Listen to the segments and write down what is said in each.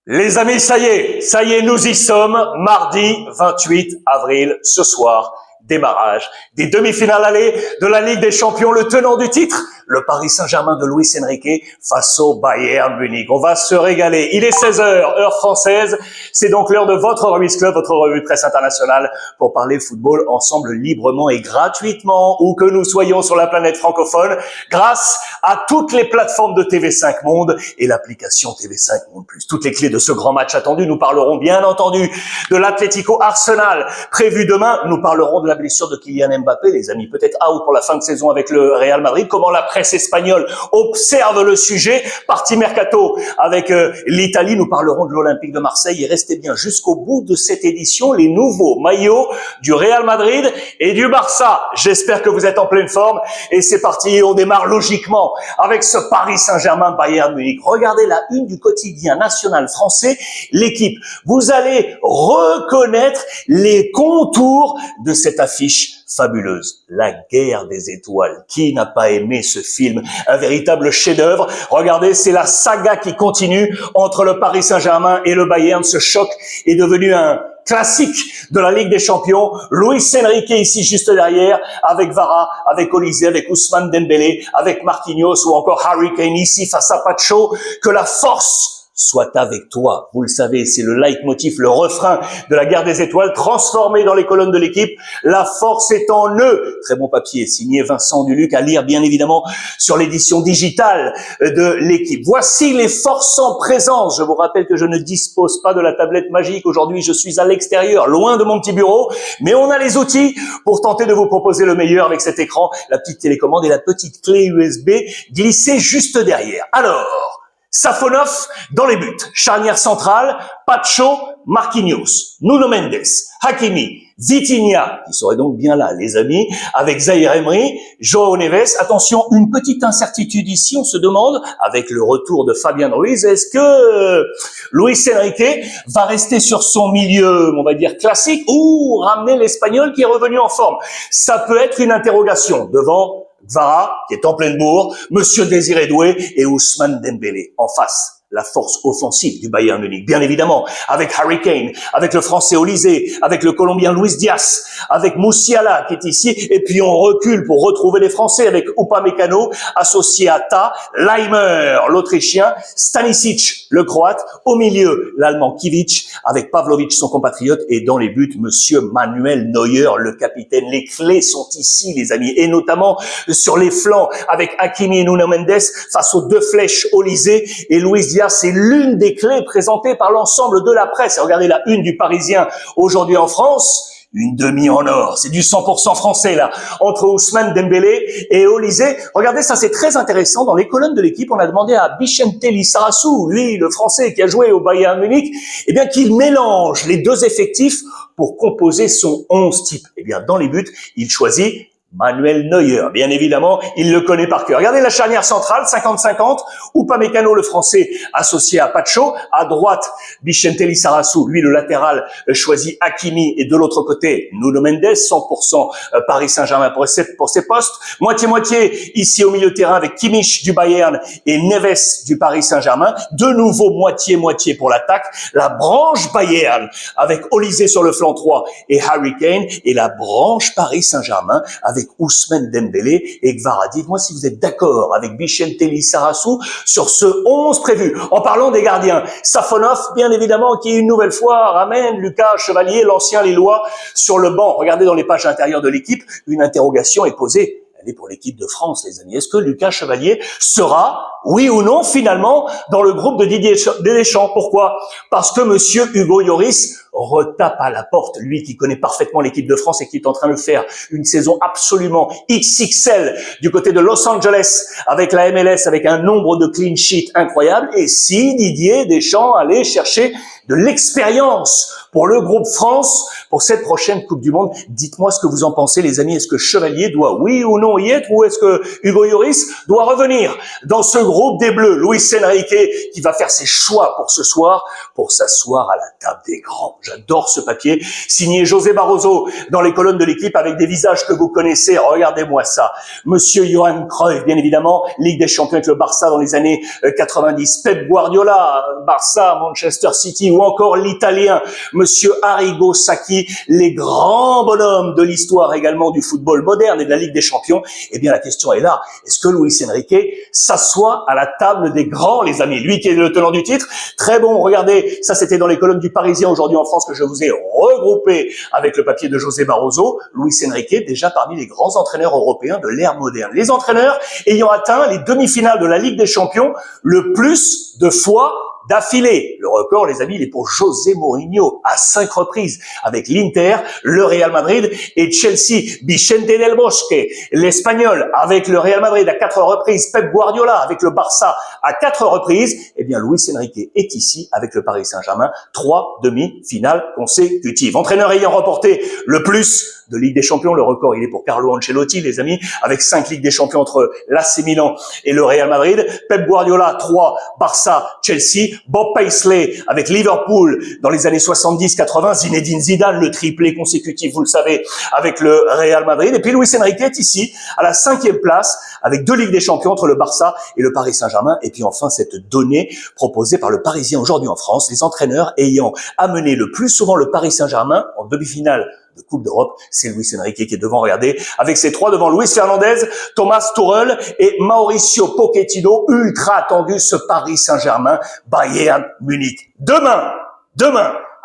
Les amis, ça y est, nous y sommes, mardi 28 avril, ce soir, démarrage des demi-finales allées de la Ligue des Champions, le tenant du titre, le Paris Saint-Germain de Luis Enrique face au Bayern Munich. On va se régaler. Il est 16h, heure française. C'est donc l'heure de votre Rubis Club, votre revue de presse internationale pour parler football ensemble librement et gratuitement, où que nous soyons sur la planète francophone, grâce à toutes les plateformes de TV5 Monde et l'application TV5 Monde Plus. Toutes les clés de ce grand match attendu. Nous parlerons bien entendu de l'Atlético Arsenal prévu demain. Nous parlerons de la blessure de Kylian Mbappé, les amis, peut-être out pour la fin de saison avec le Real Madrid. Comment la presse espagnole observe le sujet. Partie mercato avec l'Italie. Nous parlerons de l'Olympique de Marseille et restez bien jusqu'au bout de cette édition les nouveaux maillots du Real Madrid et du Barça. J'espère que vous êtes en pleine forme et c'est parti. On démarre logiquement avec ce Paris Saint-Germain Bayern Munich. Regardez la une du quotidien national français, L'équipe. Vous allez reconnaître les contours de cette affiche fabuleuse. La guerre des étoiles. Qui n'a pas aimé ce film? Un véritable chef-d'œuvre. Regardez, c'est la saga qui continue entre le Paris Saint-Germain et le Bayern. Ce choc est devenu un classique de la Ligue des Champions. Luis Enrique ici juste derrière, avec Vara, avec Olise, avec Ousmane Dembélé, avec Marquinhos ou encore Harry Kane ici face à Pacho. Que la force soit avec toi. Vous le savez, c'est le leitmotiv, le refrain de la guerre des étoiles, transformé dans les colonnes de l'équipe. La force est en eux. Très bon papier, signé Vincent Duluc, à lire bien évidemment sur l'édition digitale de l'équipe. Voici les forces en présence. Je vous rappelle que je ne dispose pas de la tablette magique. Aujourd'hui, je suis à l'extérieur, loin de mon petit bureau, mais on a les outils pour tenter de vous proposer le meilleur avec cet écran, la petite télécommande et la petite clé USB glissée juste derrière. Alors, Safonov dans les buts, charnière centrale, Pacho, Marquinhos, Nuno Mendes, Hakimi, Vitinha, qui serait donc bien là, les amis, avec Zaïre Emery, João Neves. Attention, une petite incertitude ici, on se demande, avec le retour de Fabian Ruiz, est-ce que Luis Enrique va rester sur son milieu, on va dire classique, ou ramener l'Espagnol qui est revenu en forme? Ça peut être une interrogation devant Vara, qui est en pleine bourre, Monsieur Désiré Doué et Ousmane Dembélé. En face, la force offensive du Bayern Munich, bien évidemment, avec Harry Kane, avec le Français Olise, avec le Colombien Luis Diaz, avec Musiala qui est ici, et puis on recule pour retrouver les Français avec Upamecano, associé à Ta, Leimer, l'Autrichien, Stanisic, le Croate, au milieu, l'Allemand Kivic, avec Pavlovic, son compatriote, et dans les buts, Monsieur Manuel Neuer, le capitaine. Les clés sont ici, les amis, et notamment sur les flancs, avec Hakimi et Nuno Mendes, face aux deux flèches Olise et Luis Diaz. C'est l'une des clés présentées par l'ensemble de la presse. Et regardez la une du Parisien aujourd'hui en France. Une demi en or, c'est du 100% français là, entre Ousmane Dembélé et Olise. Regardez, ça c'est très intéressant. Dans les colonnes de l'équipe, on a demandé à Vicente Lizarazu, lui le français qui a joué au Bayern Munich, eh bien qu'il mélange les deux effectifs pour composer son 11 type. Eh bien dans les buts, il choisit Manuel Neuer, bien évidemment, il le connaît par cœur. Regardez la charnière centrale, 50-50, Upamecano, le français, associé à Pacho. À droite, Vicente Lizarazu, lui, le latéral, choisit Hakimi. Et de l'autre côté, Nuno Mendes, 100% Paris Saint-Germain pour ses postes. Moitié-moitié, ici au milieu de terrain, avec Kimmich du Bayern et Neves du Paris Saint-Germain. De nouveau, moitié-moitié pour l'attaque. La branche Bayern, avec Olise sur le flanc 3 et Harry Kane. Et la branche Paris Saint-Germain, avec Ousmane Dembélé et Gvara. Dites-moi si vous êtes d'accord avec Vicente Lizarazu sur ce 11 prévu. En parlant des gardiens, Safonov, bien évidemment, qui une nouvelle fois ramène Lucas Chevalier, l'ancien Lillois, sur le banc. Regardez dans les pages intérieures de l'équipe, une interrogation est posée. Elle est pour l'équipe de France, les amis. Est-ce que Lucas Chevalier sera, oui ou non, finalement, dans le groupe de Didier Deschamps? Pourquoi? Parce que Monsieur Hugo Lloris retape à la porte, lui qui connaît parfaitement l'équipe de France et qui est en train de faire une saison absolument XXL du côté de Los Angeles avec la MLS, avec un nombre de clean sheets incroyable. Et si Didier Deschamps allait chercher de l'expérience pour le groupe France pour cette prochaine Coupe du Monde, dites-moi ce que vous en pensez, les amis. Est-ce que Chevalier doit, oui ou non, y être, ou est-ce que Hugo Lloris doit revenir dans ce groupe des Bleus? Luis Enrique qui va faire ses choix pour ce soir, pour s'asseoir à la table des grands. J'adore ce papier, signé José Barroso dans les colonnes de l'équipe avec des visages que vous connaissez. Regardez-moi ça. Monsieur Johan Cruyff, bien évidemment, Ligue des Champions avec le Barça dans les années 90. Pep Guardiola, Barça, Manchester City, ou encore l'Italien, Monsieur Arrigo Sacchi, les grands bonhommes de l'histoire également du football moderne et de la Ligue des Champions. Eh bien, la question est là. Est-ce que Luis Enrique s'assoit à la table des grands, les amis? Lui qui est le tenant du titre. Très bon, regardez, ça c'était dans les colonnes du Parisien aujourd'hui en France que je vous ai regroupé avec le papier de José Barroso. Luis Enrique, déjà parmi les grands entraîneurs européens de l'ère moderne. Les entraîneurs ayant atteint les demi-finales de la Ligue des Champions le plus de fois d'affilée. Le record, les amis, il est pour José Mourinho à 5 reprises avec l'Inter, le Real Madrid et Chelsea. Vicente del Bosque, l'Espagnol, avec le Real Madrid à 4 reprises. Pep Guardiola avec le Barça à 4 reprises. Eh bien, Luis Enrique est ici avec le Paris Saint-Germain. 3 demi-finales consécutives. Entraîneur ayant remporté le plus de Ligue des Champions, le record, il est pour Carlo Ancelotti, les amis, avec 5 Ligues des Champions entre l'AC Milan et le Real Madrid. Pep Guardiola, 3, Barça, Chelsea. Bob Paisley avec Liverpool dans les années 70-80. Zinedine Zidane, le triplé consécutif, vous le savez, avec le Real Madrid. Et puis Luis Enrique est ici à la 5e place avec 2 Ligues des Champions entre le Barça et le Paris Saint-Germain. Et puis enfin, cette donnée proposée par le Parisien aujourd'hui en France, les entraîneurs ayant amené le plus souvent le Paris Saint-Germain en demi-finale de Coupe d'Europe, c'est Luis Enrique qui est devant, regardez, avec ses 3 devant Luis Fernandez, Thomas Tuchel et Mauricio Pochettino, ultra attendu ce Paris Saint-Germain, Bayern Munich. Demain,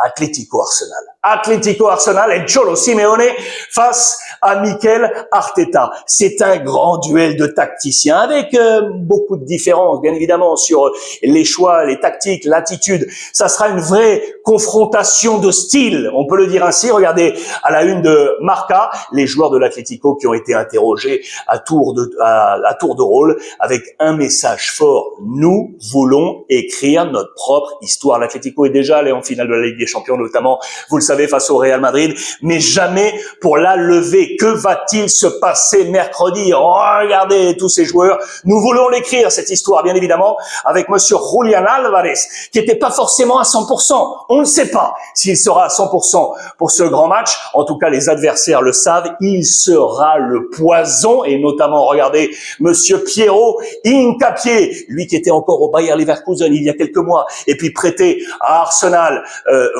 Atlético Arsenal et Cholo Simeone face à Mikel Arteta. C'est un grand duel de tacticiens avec beaucoup de différences, bien évidemment, sur les choix, les tactiques, l'attitude. Ça sera une vraie confrontation de style, on peut le dire ainsi. Regardez à la une de Marca, les joueurs de l'Atlético qui ont été interrogés à tour de rôle avec un message fort. Nous voulons écrire notre propre histoire. L'Atlético est déjà allé en finale de la Ligue des Champions, notamment, vous le savez, face au Real Madrid, mais jamais pour la lever. Que va-t-il se passer mercredi? Regardez tous ces joueurs. Nous voulons l'écrire, cette histoire, bien évidemment, avec monsieur Julián Álvarez, qui n'était pas forcément à 100%. On ne sait pas s'il sera à 100% pour ce grand match. En tout cas, les adversaires le savent. Il sera le poison, et notamment, regardez, monsieur Piero Hincapié, lui qui était encore au Bayer Leverkusen il y a quelques mois, et puis prêté à Arsenal.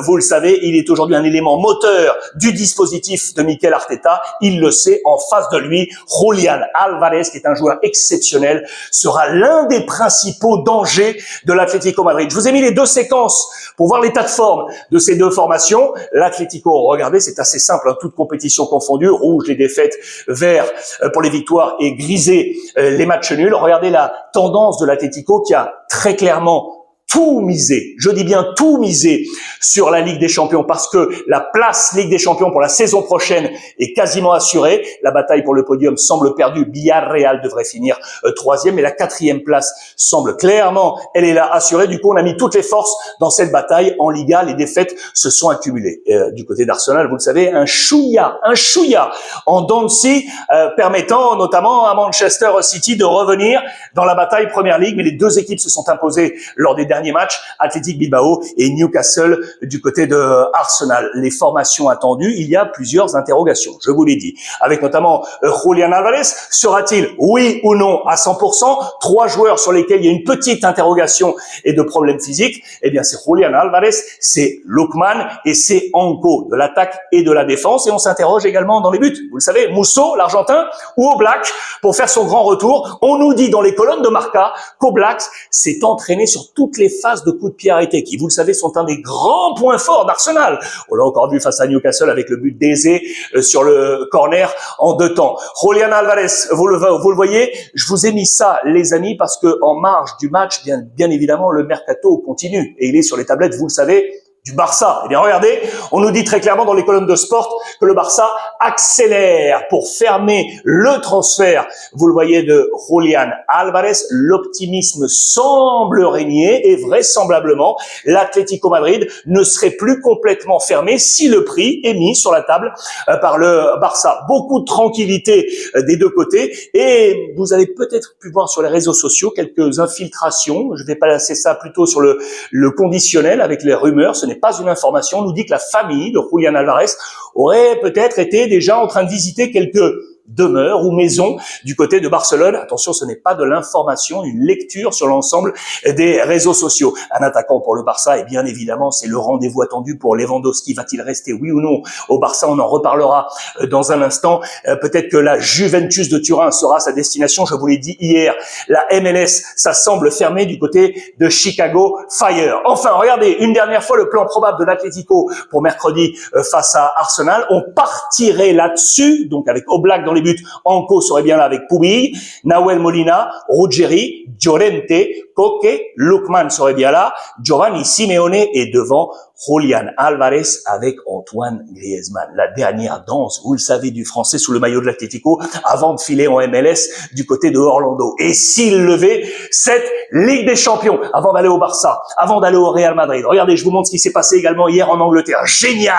Vous le savez, il est aujourd'hui un élément moteur du dispositif de Mikel Arteta. Il le sait, en face de lui, Julián Álvarez, qui est un joueur exceptionnel, sera l'un des principaux dangers de l'Atlético Madrid. Je vous ai mis les 2 séquences pour voir l'état de forme de ces 2 formations. L'Atlético, regardez, c'est assez simple, toute compétition confondue, rouge les défaites, vert pour les victoires et grisé les matchs nuls. Regardez la tendance de l'Atlético qui a très clairement tout misé, je dis bien tout misé sur la Ligue des Champions, parce que la place Ligue des Champions pour la saison prochaine est quasiment assurée. La bataille pour le podium semble perdue. Villarreal devrait finir 3e, et la 4e place semble clairement, elle est là assurée. Du coup, on a mis toutes les forces dans cette bataille. En Liga, les défaites se sont accumulées. Du côté d'Arsenal, vous le savez, un chouïa en dents de scie, permettant notamment à Manchester City de revenir dans la bataille Première Ligue. Mais les 2 équipes se sont imposées lors des derniers matchs, Athletic Bilbao et Newcastle du côté de Arsenal. Les formations attendues, il y a plusieurs interrogations, je vous l'ai dit, avec notamment Julián Álvarez. Sera-t-il, oui ou non, à 100%? 3 joueurs sur lesquels il y a une petite interrogation et de problèmes physiques. Eh bien, c'est Julián Álvarez, c'est Lookman et c'est Anko, de l'attaque et de la défense. Et on s'interroge également dans les buts. Vous le savez, Musso, l'Argentin, ou Oblak pour faire son grand retour. On nous dit dans les colonnes de Marca qu'Oblak s'est entraîné sur toutes les phases de coups de pied arrêtés, qui, vous le savez, sont un des grands points forts d'Arsenal. On l'a encore vu face à Newcastle avec le but d'Eze sur le corner en 2 temps. Julián Álvarez, vous le voyez, je vous ai mis ça, les amis, parce que en marge du match, bien évidemment, le mercato continue, et il est sur les tablettes, vous le savez, du Barça. Eh bien, regardez, on nous dit très clairement dans les colonnes de Sport que le Barça accélère pour fermer le transfert, vous le voyez, de Julián Álvarez. L'optimisme semble régner et vraisemblablement, l'Atlético Madrid ne serait plus complètement fermé si le prix est mis sur la table par le Barça. Beaucoup de tranquillité des 2 côtés, et vous avez peut-être pu voir sur les réseaux sociaux quelques infiltrations. Je vais placer ça plutôt sur le conditionnel avec les rumeurs. Ce n'est pas une information, on nous dit que la famille de Julián Álvarez aurait peut-être été déjà en train de visiter quelques demeure ou maison du côté de Barcelone. Attention, ce n'est pas de l'information, une lecture sur l'ensemble des réseaux sociaux. Un attaquant pour le Barça, et bien évidemment, c'est le rendez-vous attendu pour Lewandowski. Va-t-il rester, oui ou non, au Barça? On en reparlera dans un instant. Peut-être que la Juventus de Turin sera sa destination. Je vous l'ai dit hier, la MLS, ça semble fermé du côté de Chicago Fire. Enfin, regardez, une dernière fois, le plan probable de l'Atlético pour mercredi face à Arsenal. On partirait là-dessus, donc avec Oblak dans les buts, Anko serait bien là avec Pubi, Nahuel Molina, Ruggeri, Llorente, Koke, Lookman serait bien là, Giovanni Simeone et devant Julián Álvarez avec Antoine Griezmann. La dernière danse, vous le savez, du Français sous le maillot de l'Atlético avant de filer en MLS du côté de Orlando. Et s'il levait cette Ligue des Champions avant d'aller au Barça, avant d'aller au Real Madrid. Regardez, je vous montre ce qui s'est passé également hier en Angleterre. Génial!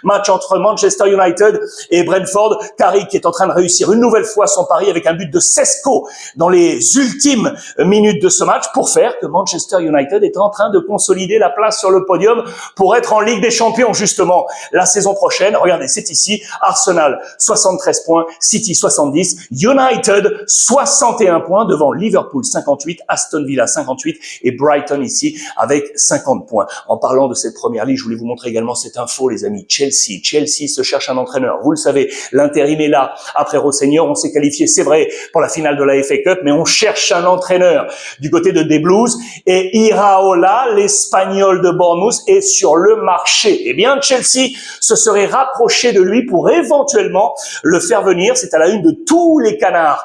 Match entre Manchester United et Brentford. Carrick qui est en train de réussir une nouvelle fois son pari avec un but de Sesko dans les ultimes minutes de ce match pour faire que Manchester United est en train de consolider la place sur le podium pour être en Ligue des Champions, justement, la saison prochaine. Regardez, c'est ici. Arsenal, 73 points. City, 70. United, 61 points devant Liverpool, 58. Aston Villa, 58. Et Brighton ici, avec 50 points. En parlant de cette première ligue, je voulais vous montrer également cette info, les amis. Chelsea se cherche un entraîneur. Vous le savez, l'intérim est là. Après Rosseigneur, on s'est qualifié, c'est vrai, pour la finale de la FA Cup, mais on cherche un entraîneur du côté de des Blues. Et Iraola, l'Espagnol de Bournemouth, est sur le marché. Eh bien, Chelsea se serait rapproché de lui pour éventuellement le faire venir. C'est à la une de tous les canards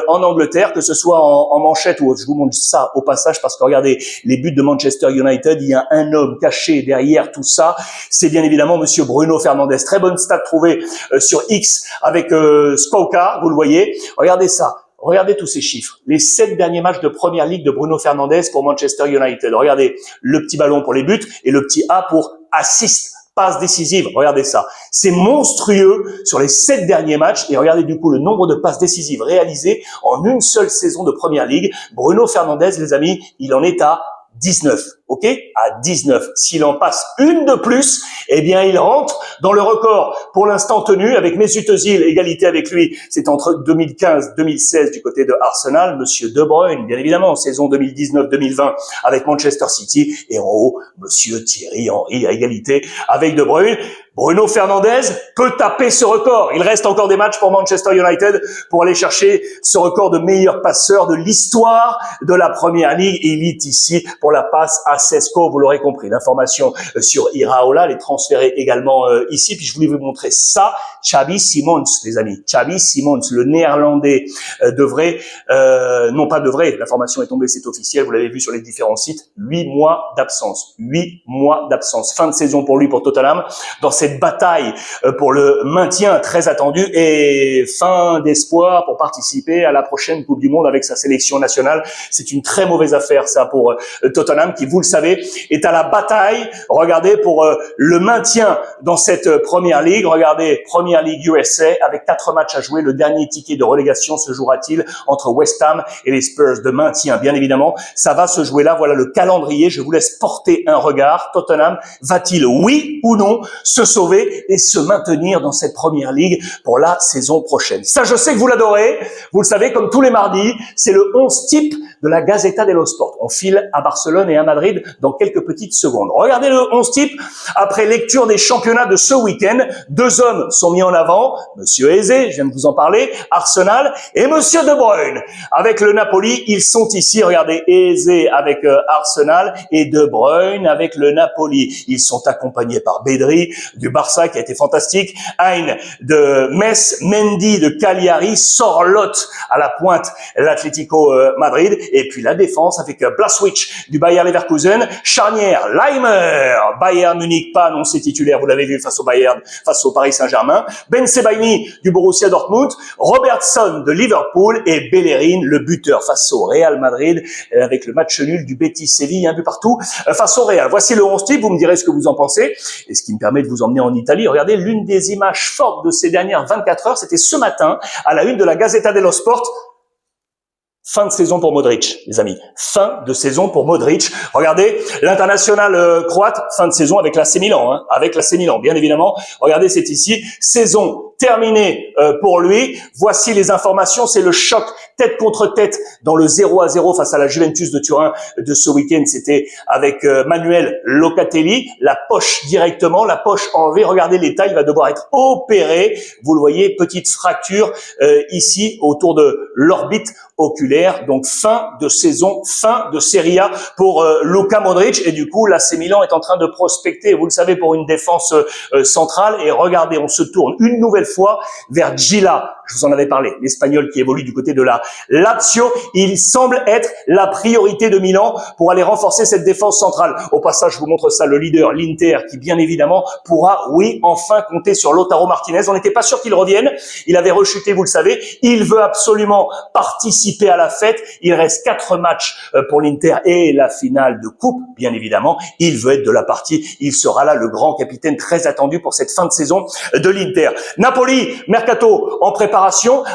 en Angleterre, que ce soit en manchette ou autre. Je vous montre ça au passage parce que regardez, les buts de Manchester United, il y a un homme caché derrière tout ça. C'est bien évidemment monsieur Bruno Fernandes. Très bonne stat trouvée sur X avec Spauka, vous le voyez. Regardez ça. Regardez tous ces chiffres. Les 7 derniers matchs de première ligue de Bruno Fernandes pour Manchester United. Regardez le petit ballon pour les buts et le petit A pour assist, passe décisive. Regardez ça. C'est monstrueux sur les 7 derniers matchs. Et regardez du coup le nombre de passes décisives réalisées en une seule saison de première ligue. Bruno Fernandes, les amis, il en est à 19, ok? À 19. S'il en passe une de plus, eh bien, il rentre dans le record pour l'instant tenu avec Mesut Özil, égalité avec lui. C'est entre 2015-2016 du côté de Arsenal, monsieur De Bruyne, bien évidemment, saison 2019-2020 avec Manchester City. Et en haut, monsieur Thierry Henry à égalité avec De Bruyne. Bruno Fernandes peut taper ce record. Il reste encore des matchs pour Manchester United pour aller chercher ce record de meilleur passeur de l'histoire de la Première Ligue. Il est ici pour la passe à Sesko, vous l'aurez compris. L'information sur Iraola, les transférés également ici. Puis je voulais vous montrer ça. Xavi Simons, les amis. Xavi Simons, le néerlandais, devrait, non pas devrait, l'information est tombée, c'est officiel, vous l'avez vu sur les différents sites, 8 mois d'absence. 8 mois d'absence. Fin de saison pour lui, pour Tottenham, dans cette bataille pour le maintien très attendu et fin d'espoir pour participer à la prochaine Coupe du Monde avec sa sélection nationale. C'est une très mauvaise affaire, ça, pour Tottenham, qui, vous le savez, est à la bataille, regardez, pour le maintien dans cette Première Ligue. Regardez, Première Ligue USA, avec 4 matchs à jouer. Le dernier ticket de relégation se jouera-t-il entre West Ham et les Spurs de maintien? Bien évidemment, ça va se jouer là. Voilà le calendrier. Je vous laisse porter un regard. Tottenham va-t-il, oui ou non, se sauver et se maintenir dans cette Première Ligue pour la saison prochaine? Ça, je sais que vous l'adorez. Vous le savez, comme tous les mardis, c'est le 11 type de la Gazzetta dello Sport. On file à Barcelone et à Madrid dans quelques petites secondes. Regardez le 11 type. Après lecture des championnats de ce week-end, 2 hommes sont mis en avant. Monsieur Eze, je viens de vous en parler, Arsenal, et Monsieur De Bruyne. Avec le Napoli, ils sont ici. Regardez, Eze avec Arsenal et De Bruyne avec le Napoli. Ils sont accompagnés par Bedri du Barça qui a été fantastique, Hein de Metz, Mendy de Cagliari, Sorloth à la pointe, l'Atlético Madrid, et puis la défense avec Blaswich du Bayer Leverkusen, charnière Leimer, Bayern Munich pas annoncé titulaire, vous l'avez vu face au Bayern, face au Paris Saint-Germain, Ben Sebaini du Borussia Dortmund, Robertson de Liverpool et Bellerin, le buteur face au Real Madrid avec le match nul du Betis Séville, un but partout face au Real. Voici le 11 type, vous me direz ce que vous en pensez, et ce qui me permet de vous emmener en Italie. Regardez, l'une des images fortes de ces dernières 24 heures, c'était ce matin, à la une de la Gazzetta dello Sport. Fin de saison pour Modric, les amis. Fin de saison pour Modric. Regardez, l'international croate, fin de saison avec l'AC Milan, hein, avec l'AC Milan, bien évidemment. Regardez, c'est ici. Saison terminée pour lui. Voici les informations. C'est le choc tête contre tête dans le 0-0 face à la Juventus de Turin de ce week-end. C'était avec Manuel Locatelli. La poche directement, la poche enlevée. Regardez l'état, il va devoir être opéré. Vous le voyez, petite fracture ici autour de l'orbite oculaire. Donc fin de saison, fin de Serie A pour Luka Modric. Et du coup, l'AC Milan est en train de prospecter, vous le savez, pour une défense centrale. Et regardez, on se tourne une nouvelle fois vers Gila. Je vous en avais parlé, l'Espagnol qui évolue du côté de la Lazio. Il semble être la priorité de Milan pour aller renforcer cette défense centrale. Au passage, je vous montre ça, le leader, l'Inter, qui bien évidemment pourra, oui, enfin compter sur Lautaro Martinez. On n'était pas sûr qu'il revienne. Il avait rechuté, vous le savez. Il veut absolument participer à la fête. Il reste 4 matchs pour l'Inter et la finale de coupe, bien évidemment. Il veut être de la partie. Il sera là, le grand capitaine très attendu pour cette fin de saison de l'Inter. Napoli, mercato en préparation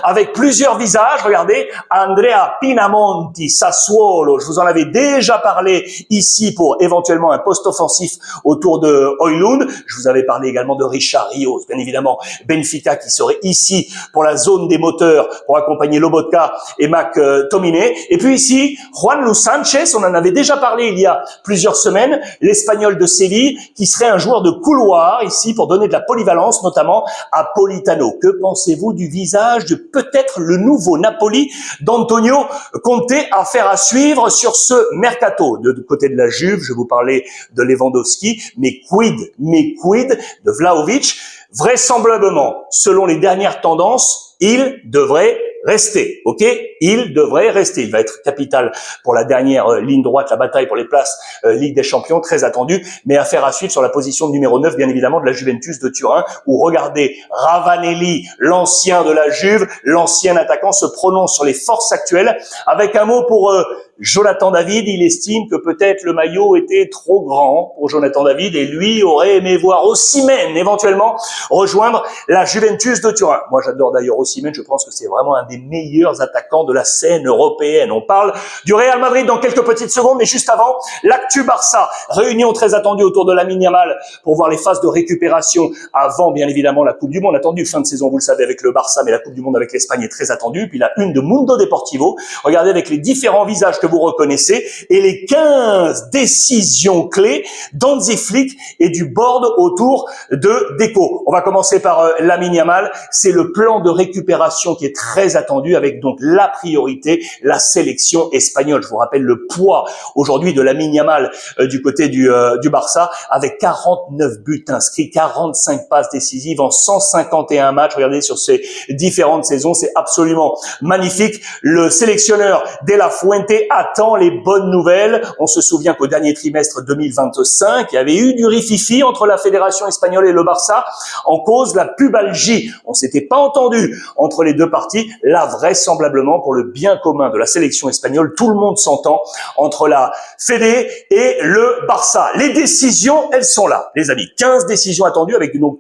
avec plusieurs visages. Regardez, Andrea Pinamonti, Sassuolo. Je vous en avais déjà parlé ici pour éventuellement un poste offensif autour de Højlund. Je vous avais parlé également de Richard Rios, bien évidemment. Benfica qui serait ici pour la zone des moteurs pour accompagner Lobotka et McTominay. Et puis ici, Juan Luis Sanchez, on en avait déjà parlé il y a plusieurs semaines, l'Espagnol de Séville qui serait un joueur de couloir ici pour donner de la polyvalence notamment à Politano. Que pensez-vous du visage de peut-être le nouveau Napoli d'Antonio Conte? Affaire à suivre sur ce mercato. De côté de la Juve, je vous parlais de Lewandowski, mais quid de Vlahovic? Vraisemblablement, selon les dernières tendances, il devrait rester, ok? Il devrait rester. Il va être capital pour la dernière ligne droite, la bataille pour les places Ligue des Champions, très attendu, mais affaire à suivre sur la position de numéro 9, bien évidemment, de la Juventus de Turin, où regardez, Ravanelli, l'ancien de la Juve, l'ancien attaquant, se prononce sur les forces actuelles, avec un mot pour Jonathan David. Il estime que peut-être le maillot était trop grand pour Jonathan David et lui aurait aimé voir Osimhen éventuellement rejoindre la Juventus de Turin. Moi, j'adore d'ailleurs Osimhen, je pense que c'est vraiment un des meilleurs attaquants de la scène européenne. On parle du Real Madrid dans quelques petites secondes, mais juste avant, l'actu Barça. Réunion très attendue autour de Lamine Yamal pour voir les phases de récupération avant, bien évidemment, la Coupe du Monde. Attendue fin de saison, vous le savez, avec le Barça, mais la Coupe du Monde avec l'Espagne est très attendue. Puis la une de Mundo Deportivo. Regardez avec les différents visages que vous reconnaissez et les 15 décisions clés d'Hansi Flick et du board autour de Deco. On va commencer par Lamine Yamal. C'est le plan de récupération qui est très attendu avec donc la priorité, la sélection espagnole. Je vous rappelle le poids aujourd'hui de Lamine Yamal du côté du Barça avec 49 buts inscrits, 45 passes décisives en 151 matchs. Regardez sur ces différentes saisons, c'est absolument magnifique. Le sélectionneur De La Fuente attend les bonnes nouvelles. On se souvient qu'au dernier trimestre 2025, il y avait eu du rififi entre la fédération espagnole et le Barça en cause la pubalgie. On s'était pas entendu entre les deux parties. Là, vraisemblablement, pour le bien commun de la sélection espagnole, tout le monde s'entend entre la Fédé et le Barça. Les décisions, elles sont là, les amis. 15 décisions attendues avec donc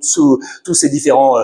tous ces différents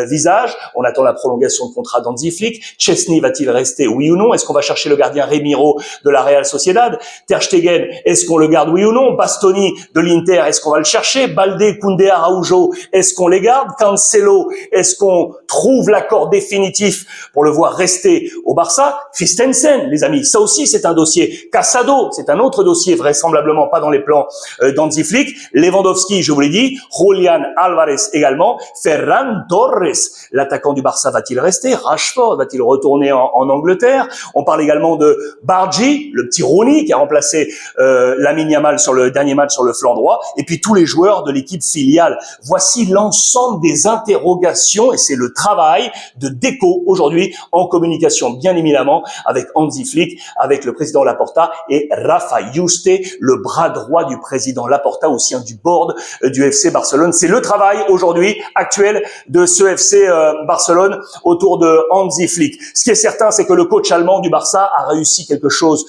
visages. On attend la prolongation de contrat d'Hansi Flick. Chesney va-t-il rester, oui ou non? Est-ce qu'on va chercher le gardien Remiro de la Real Sociedad? Ter Stegen, est-ce qu'on le garde, oui ou non? Bastoni de l'Inter, est-ce qu'on va le chercher? Balde, Koundé, Araujo, est-ce qu'on les garde? Cancelo, est-ce qu'on trouve l'accord définitif pour le voir rester au Barça? Christensen, les amis, ça aussi c'est un dossier. Casado, c'est un autre dossier, vraisemblablement pas dans les plans d'Hansi Flick. Lewandowski, je vous l'ai dit. Julian Alvarez également. Ferran Torres, l'attaquant du Barça, va-t-il rester? Rashford va-t-il retourner en Angleterre? On parle également de Bargi, le petit Rooney qui a remplacé Lamine Yamal sur le dernier match sur le flanc droit. Et puis tous les joueurs de l'équipe filiale. Voici l'ensemble des interrogations et c'est le travail de Deco aujourd'hui en communication, bien évidemment, avec Hansi Flick, avec le président Laporta et Rafa Yuste, le bras droit du président Laporta au sein du board du FC Barcelone. C'est le travail aujourd'hui actuel de ce FC Barcelone autour de Hansi Flick. Ce qui est certain, c'est que le coach allemand du Barça a réussi quelque chose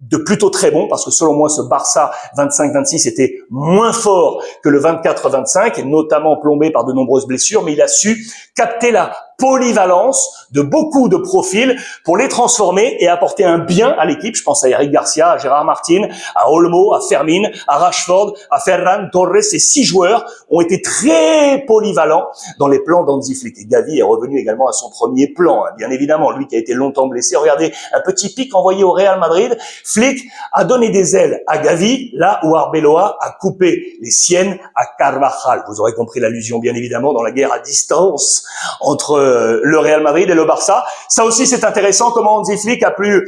de plutôt très bon, parce que selon moi, ce Barça 25-26 était moins fort que le 24-25, et notamment plombé par de nombreuses blessures, mais il a su capter la polyvalence de beaucoup de profils pour les transformer et apporter un bien à l'équipe. Je pense à Eric Garcia, à Gérard Martin, à Olmo, à Fermin, à Rashford, à Ferran Torres. Ces 6 joueurs ont été très polyvalents dans les plans d'Hansi Flick. Et Gavi est revenu également à son premier plan, bien évidemment, lui qui a été longtemps blessé. Regardez, un petit pic envoyé au Real Madrid. Flick a donné des ailes à Gavi, là où Arbeloa a coupé les siennes à Carvajal. Vous aurez compris l'allusion, bien évidemment, dans la guerre à distance entre le Real Madrid et le Barça. Ça aussi, c'est intéressant comment Hansi Flick a pu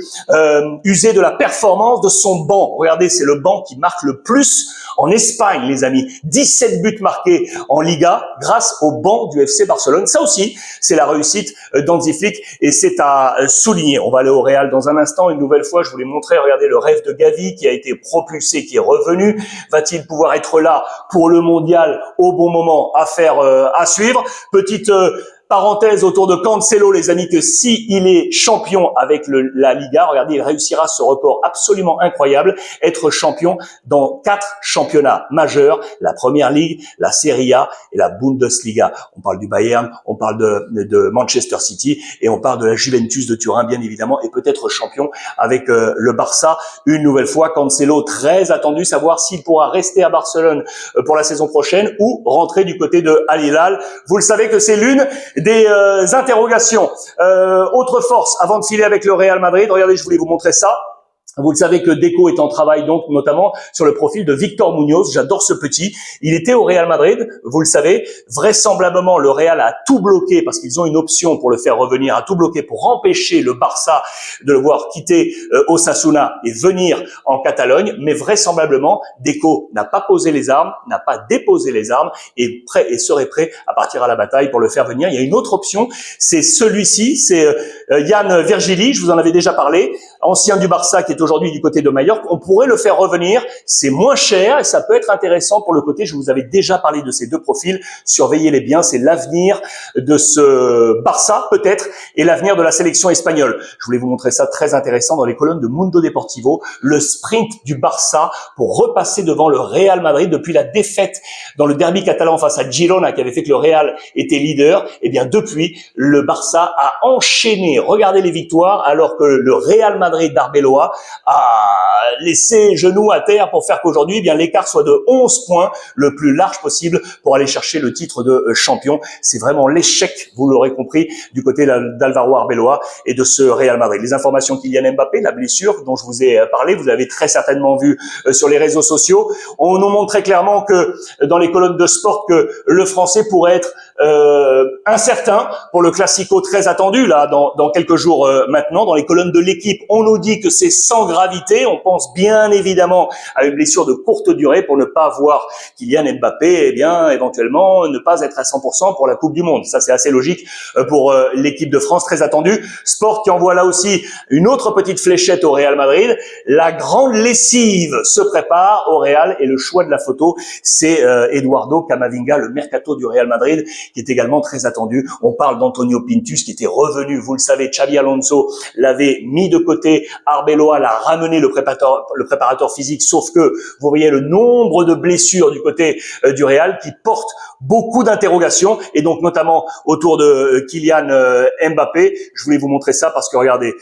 user de la performance de son banc. Regardez, c'est le banc qui marque le plus en Espagne, les amis. 17 buts marqués en Liga grâce au banc du FC Barcelone. Ça aussi, c'est la réussite d'Hansi Flick et c'est à souligner. On va aller au Real dans un instant. Une nouvelle fois, je vous l'ai montré. Regardez le rêve de Gavi qui a été propulsé, qui est revenu. Va-t-il pouvoir être là pour le mondial au bon moment? À suivre. Petite parenthèse autour de Cancelo, les amis, que si il est champion avec la Liga, regardez, il réussira ce record absolument incroyable, être champion dans 4 championnats majeurs, la Première Ligue, la Serie A et la Bundesliga. On parle du Bayern, on parle de Manchester City et on parle de la Juventus de Turin, bien évidemment, et peut-être champion avec le Barça. Une nouvelle fois, Cancelo, très attendu, savoir s'il pourra rester à Barcelone pour la saison prochaine ou rentrer du côté de Al Hilal. Vous le savez que c'est l'une des interrogations. Autre force avant de filer avec le Real Madrid. Regardez, je voulais vous montrer ça. Vous le savez que Deco est en travail donc notamment sur le profil de Victor Munoz. J'adore ce petit. Il était au Real Madrid, vous le savez. Vraisemblablement, le Real a tout bloqué parce qu'ils ont une option pour le faire revenir, a tout bloqué pour empêcher le Barça de le voir quitter Osasuna et venir en Catalogne. Mais vraisemblablement, Deco n'a pas posé les armes, n'a pas déposé les armes et serait prêt à partir à la bataille pour le faire venir. Il y a une autre option, c'est celui-ci, c'est Yann Virgili, je vous en avais déjà parlé, ancien du Barça qui est aujourd'hui du côté de Majorque. On pourrait le faire revenir, c'est moins cher et ça peut être intéressant pour le côté, je vous avais déjà parlé de ces 2 profils, surveillez-les bien, c'est l'avenir de ce Barça peut-être et l'avenir de la sélection espagnole. Je voulais vous montrer ça, très intéressant, dans les colonnes de Mundo Deportivo, le sprint du Barça pour repasser devant le Real Madrid depuis la défaite dans le derby catalan face à Girona qui avait fait que le Real était leader. Et bien depuis, le Barça a enchaîné, regardez les victoires, alors que le Real Madrid d'Arbeloa a laissé genoux à terre pour faire qu'aujourd'hui, eh bien l'écart soit de 11 points, le plus large possible pour aller chercher le titre de champion. C'est vraiment l'échec, vous l'aurez compris, du côté d'Alvaro Arbeloa et de ce Real Madrid. Les informations Kylian Mbappé, la blessure dont je vous ai parlé, vous l'avez très certainement vu sur les réseaux sociaux. On nous montre très clairement que dans les colonnes de sport que le Français pourrait être incertain pour le Classico très attendu là dans quelques jours maintenant. Dans les colonnes de l'équipe, on nous dit que c'est sans gravité. On pense bien évidemment à une blessure de courte durée pour ne pas voir Kylian Mbappé, eh bien éventuellement ne pas être à 100% pour la Coupe du Monde. Ça c'est assez logique pour l'équipe de France, très attendue. Sport qui envoie là aussi une autre petite fléchette au Real Madrid. La grande lessive se prépare au Real et le choix de la photo, c'est Eduardo Camavinga, le mercato du Real Madrid, qui est également très attendu. On parle d'Antonio Pintus qui était revenu, vous le savez, Xabi Alonso l'avait mis de côté, Arbeloa l'a ramené, le préparateur physique, sauf que vous voyez le nombre de blessures du côté du Real qui porte beaucoup d'interrogations et donc notamment autour de Kylian Mbappé. Je voulais vous montrer ça parce que regardez,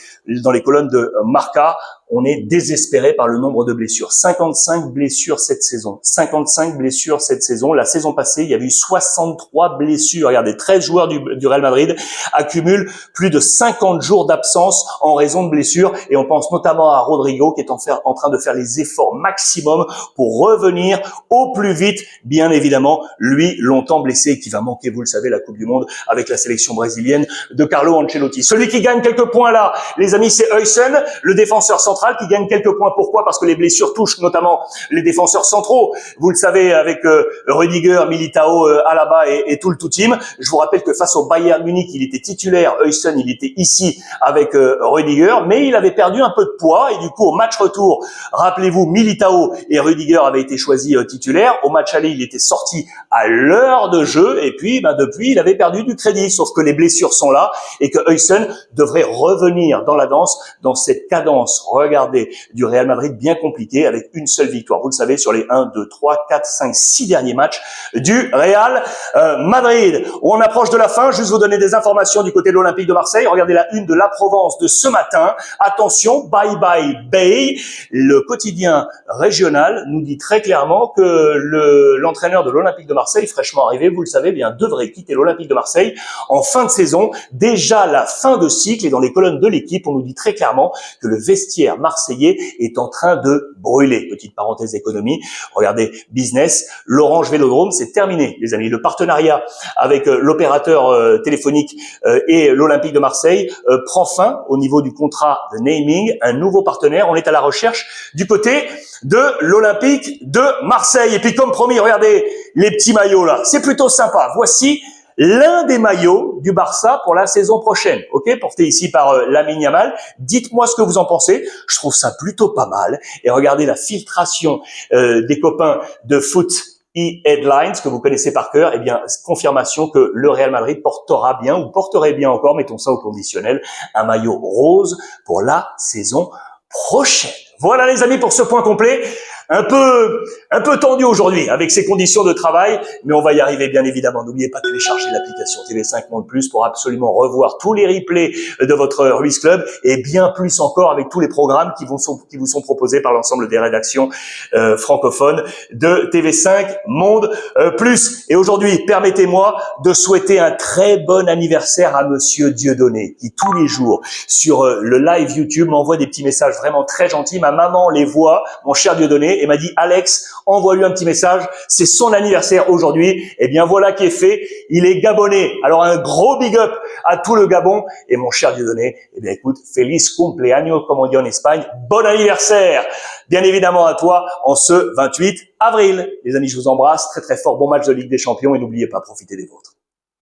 dans les colonnes de Marca, on est désespéré par le nombre de blessures. 55 blessures cette saison. 55 blessures cette saison. La saison passée, il y avait eu 63 blessures. Regardez, 13 joueurs du Real Madrid accumulent plus de 50 jours d'absence en raison de blessures. Et on pense notamment à Rodrigo qui est en train de faire les efforts maximum pour revenir au plus vite. Bien évidemment, lui, longtemps blessé et qui va manquer, vous le savez, la Coupe du Monde avec la sélection brésilienne de Carlo Ancelotti. Celui qui gagne quelques points là, les amis, c'est Huysen, le défenseur central qui gagne quelques points. Pourquoi? Parce que les blessures touchent notamment les défenseurs centraux. Vous le savez, avec Rudiger, Militao, Alaba et tout le tout team. Je vous rappelle que face au Bayern Munich, il était titulaire. Huysen, il était ici avec Rudiger, mais il avait perdu un peu de poids et du coup, au match retour, rappelez-vous, Militao et Rudiger avaient été choisis titulaires. Au match aller, il était sorti à l'heure de jeu et puis, depuis, il avait perdu du crédit. Sauf que les blessures sont là et que Huysen devrait revenir dans la danse, dans cette cadence regardez, du Real Madrid bien compliqué avec une seule victoire. Vous le savez, sur les 1, 2, 3, 4, 5, 6 derniers matchs du Real Madrid. On approche de la fin. Juste vous donner des informations du côté de l'Olympique de Marseille. Regardez la une de la Provence de ce matin. Attention, bye bye Bay. Le quotidien régional nous dit très clairement que l'entraîneur de l'Olympique de Marseille, fraîchement arrivé, vous le savez bien, devrait quitter l'Olympique de Marseille en fin de saison. Déjà la fin de cycle, et dans les colonnes de l'équipe, on nous dit très clairement que le vestiaire marseillais est en train de brûler. Petite parenthèse économie. Regardez, business, l'Orange Vélodrome, c'est terminé, les amis. Le partenariat avec l'opérateur téléphonique et l'Olympique de Marseille prend fin au niveau du contrat de naming. Un nouveau partenaire, on est à la recherche du côté de l'Olympique de Marseille. Et puis comme promis, regardez les petits maillots là, c'est plutôt sympa. Voici l'un des maillots du Barça pour la saison prochaine, ok, porté ici par Lamine Yamal. Dites-moi ce que vous en pensez. Je trouve ça plutôt pas mal. Et regardez la filtration des copains de Foot E-Headlines que vous connaissez par cœur. Eh bien, confirmation que le Real Madrid portera bien ou porterait bien encore, mettons ça au conditionnel, un maillot rose pour la saison prochaine. Voilà les amis pour ce point complet. Un peu tendu aujourd'hui avec ces conditions de travail, mais on va y arriver bien évidemment. N'oubliez pas de télécharger l'application TV5 Monde Plus pour absolument revoir tous les replays de votre Ruiz Club et bien plus encore avec tous les programmes qui vous sont proposés par l'ensemble des rédactions francophones de TV5 Monde Plus. Et aujourd'hui, permettez-moi de souhaiter un très bon anniversaire à Monsieur Dieudonné qui tous les jours sur le live YouTube m'envoie des petits messages vraiment très gentils. Ma maman les voit, mon cher Dieudonné, et m'a dit « Alex, envoie-lui un petit message, c'est son anniversaire aujourd'hui. » Eh bien voilà qui est fait, il est gabonais. Alors un gros big up à tout le Gabon. Et mon cher Dieudonné, eh bien écoute, feliz cumpleaños, comme on dit en Espagne, bon anniversaire bien évidemment à toi en ce 28 avril. Les amis, je vous embrasse très très fort, bon match de Ligue des Champions et n'oubliez pas, profitez des vôtres.